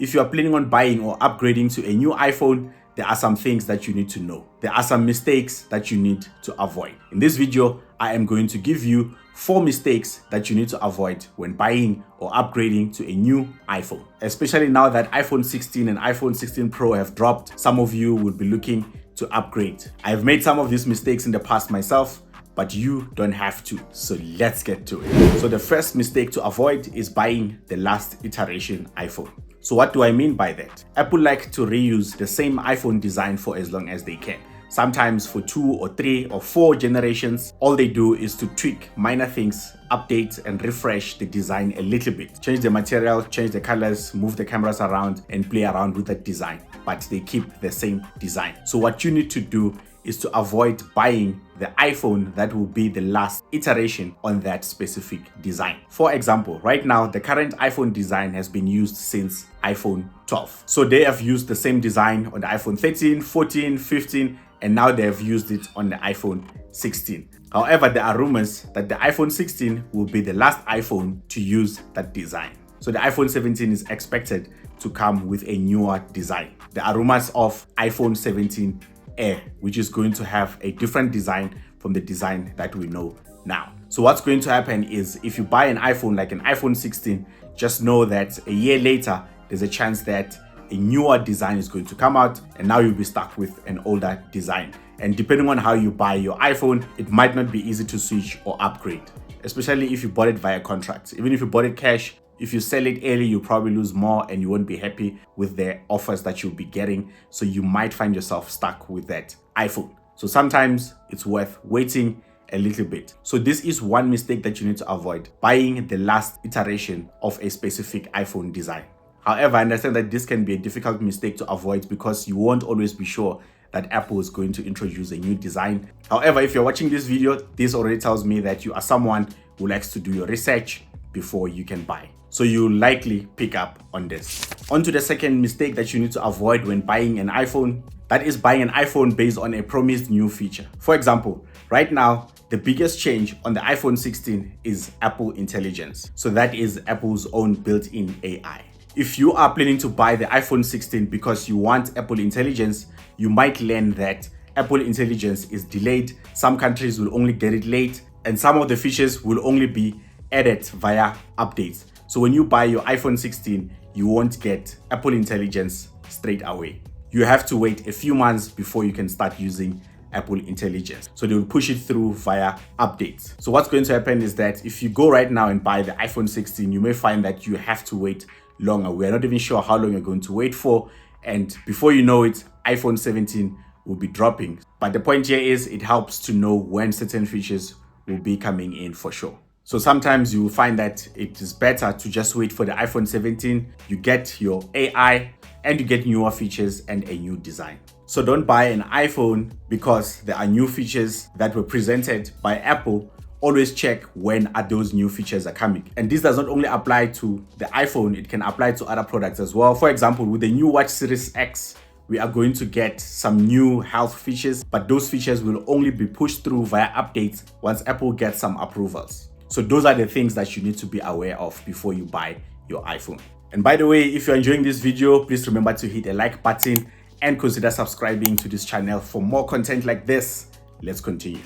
if you are planning on buying or upgrading to a new iPhone, there are some things that you need to know. There are some mistakes that you need to avoid. In this video, I am going to give you 4 mistakes that you need to avoid when buying or upgrading to a new iPhone. Especially now that iPhone 16 and iPhone 16 Pro have dropped, some of you would be looking to upgrade. I've made some of these mistakes in the past myself, but you don't have to. So let's get to it. So the first mistake to avoid is buying the last iteration iPhone. So what do I mean by that? Apple like to reuse the same iPhone design for as long as they can. Sometimes for 2 or 3 or 4 generations, all they do is to tweak minor things, update and refresh the design a little bit. Change the material, change the colors, move the cameras around and play around with the design, but they keep the same design. So what you need to do is to avoid buying the iPhone that will be the last iteration on that specific design. For example, right now, the current iPhone design has been used since iPhone 12. So they have used the same design on the iPhone 13, 14, 15, and now they have used it on the iPhone 16. However, there are rumors that the iPhone 16 will be the last iPhone to use that design. So the iPhone 17 is expected to come with a newer design. There are rumors of iPhone 17 Air, which is going to have a different design from the design that we know now. So what's going to happen is if you buy an iPhone like an iPhone 16, just know that a year later, there's a chance that a newer design is going to come out and now you'll be stuck with an older design. And depending on how you buy your iPhone, it might not be easy to switch or upgrade, especially if you bought it via contract. Even if you bought it cash, if you sell it early, you'll probably lose more and you won't be happy with the offers that you'll be getting. So you might find yourself stuck with that iPhone. So sometimes it's worth waiting a little bit. So this is one mistake that you need to avoid, buying the last iteration of a specific iPhone design. However, I understand that this can be a difficult mistake to avoid because you won't always be sure that Apple is going to introduce a new design. However, if you're watching this video, this already tells me that you are someone who likes to do your research before you can buy. So you'll likely pick up on this. On to the second mistake that you need to avoid when buying an iPhone. That is buying an iPhone based on a promised new feature. For example, right now, the biggest change on the iPhone 16 is Apple Intelligence. So that is Apple's own built-in AI. If you are planning to buy the iPhone 16 because you want Apple Intelligence, you might learn that Apple Intelligence is delayed. Some countries will only get it late, and some of the features will only be added via updates. So when you buy your iPhone 16, you won't get Apple Intelligence straight away. You have to wait a few months before you can start using Apple Intelligence. So they will push it through via updates. So what's going to happen is that if you go right now and buy the iPhone 16, you may find that you have to wait longer. We're not even sure how long you're going to wait for. And before you know it, iPhone 17 will be dropping. But the point here is it helps to know when certain features will be coming in for sure. So sometimes you will find that it is better to just wait for the iPhone 17. You get your AI and you get newer features and a new design. So don't buy an iPhone because there are new features that were presented by Apple. Always check when are those new features are coming. And this does not only apply to the iPhone, it can apply to other products as well. For example, with the new Watch Series X, we are going to get some new health features, but those features will only be pushed through via updates once Apple gets some approvals. So those are the things that you need to be aware of before you buy your iPhone. And by the way, if you're enjoying this video, please remember to hit a like button and consider subscribing to this channel for more content like this. Let's continue.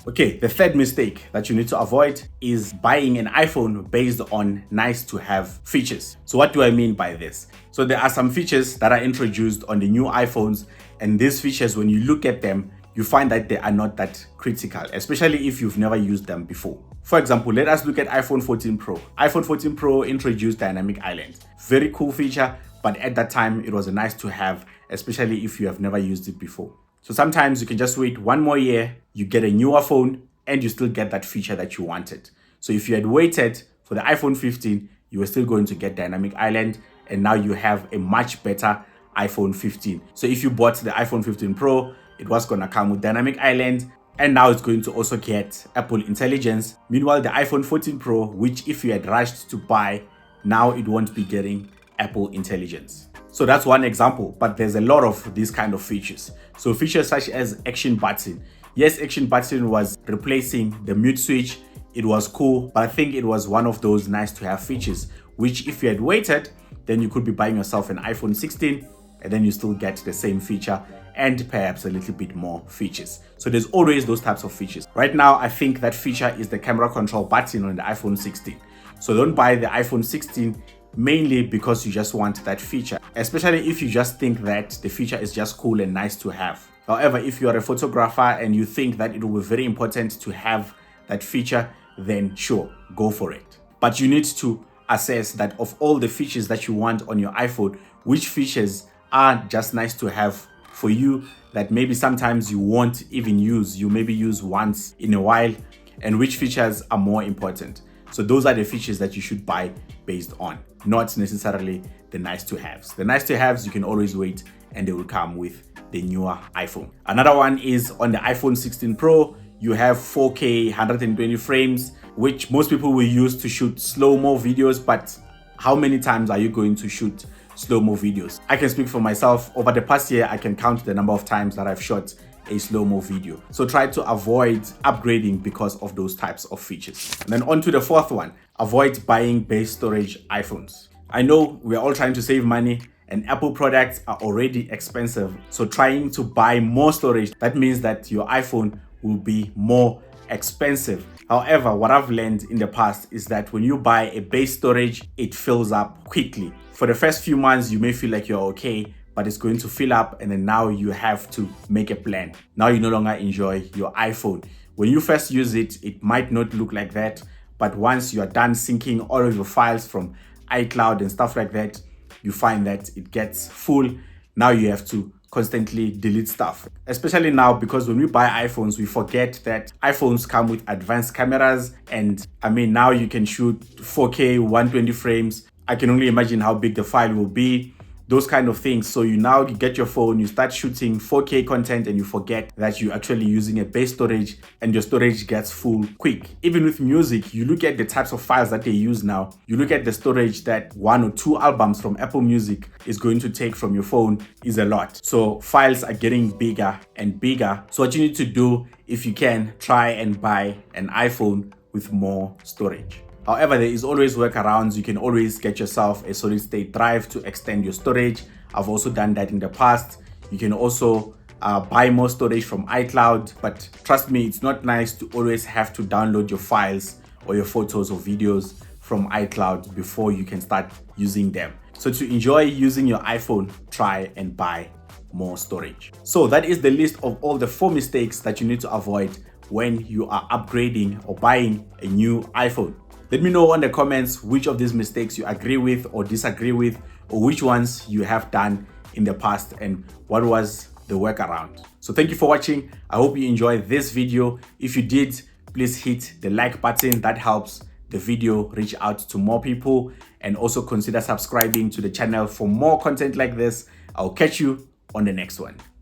Okay, the third mistake that you need to avoid is buying an iPhone based on nice to have features. So what do I mean by this? So there are some features that are introduced on the new iPhones, and these features, when you look at them, you find that they are not that critical, especially if you've never used them before. For example, let us look at iPhone 14 Pro. iPhone 14 Pro introduced Dynamic Island. Very cool feature, but at that time, it was a nice to have, especially if you have never used it before. So sometimes you can just wait one more year, you get a newer phone, and you still get that feature that you wanted. So if you had waited for the iPhone 15, you were still going to get Dynamic Island, and now you have a much better iPhone 15. So if you bought the iPhone 15 Pro, it was going to come with Dynamic Island, and now it's going to also get Apple Intelligence. Meanwhile, the iPhone 14 Pro, which if you had rushed to buy, now it won't be getting Apple Intelligence. So that's one example, but there's a lot of these kind of features. So features such as Action Button. Yes, Action Button was replacing the mute switch. It was cool, but I think it was one of those nice to have features which if you had waited, then you could be buying yourself an iPhone 16 and then you still get the same feature and perhaps a little bit more features. So there's always those types of features. Right now, I think that feature is the camera control button on the iPhone 16. So don't buy the iPhone 16 mainly because you just want that feature, especially if you just think that the feature is just cool and nice to have. However, if you are a photographer and you think that it will be very important to have that feature, then sure, go for it. But you need to assess that of all the features that you want on your iPhone, which features are just nice to have for you that maybe sometimes you won't even use, you maybe use once in a while, and which features are more important. So those are the features that you should buy based on, not necessarily the nice to haves. The nice to haves, you can always wait and they will come with the newer iPhone. Another one is on the iPhone 16 Pro, you have 4K 120 frames, which most people will use to shoot slow-mo videos, but how many times are you going to shoot slow-mo videos? I can speak for myself. Over the past year, I can count the number of times that I've shot a slow-mo video. So try to avoid upgrading because of those types of features. And then on to the fourth one, avoid buying base storage iPhones. I know we're all trying to save money and Apple products are already expensive. So trying to buy more storage, that means that your iPhone will be more expensive. However, what I've learned in the past is that when you buy a base storage, it fills up quickly. For the first few months, you may feel like you're okay, but it's going to fill up and then now you have to make a plan. Now you no longer enjoy your iPhone. When you first use it, it might not look like that, but once you are done syncing all of your files from iCloud and stuff like that, you find that it gets full. Now you have to constantly delete stuff, especially now because when we buy iPhones, we forget that iPhones come with advanced cameras. And I mean, now you can shoot 4K 120 frames. I can only imagine how big the file will be, those kind of things. So you get your phone, you start shooting 4K content and you forget that you're actually using a base storage and your storage gets full quick. Even with music, you look at the types of files that they use now, you look at the storage that 1 or 2 albums from Apple Music is going to take from your phone is a lot. So files are getting bigger and bigger. So what you need to do, if you can, try and buy an iPhone with more storage. However, there is always workarounds. You can always get yourself a solid state drive to extend your storage. I've also done that in the past. You can also buy more storage from iCloud, but trust me, it's not nice to always have to download your files or your photos or videos from iCloud before you can start using them. So to enjoy using your iPhone, try and buy more storage. So that is the list of all the 4 mistakes that you need to avoid when you are upgrading or buying a new iPhone. Let me know in the comments which of these mistakes you agree with or disagree with, or which ones you have done in the past and what was the workaround. So thank you for watching. I hope you enjoyed this video. If you did, please hit the like button. That helps the video reach out to more people, and also consider subscribing to the channel for more content like this. I'll catch you on the next one.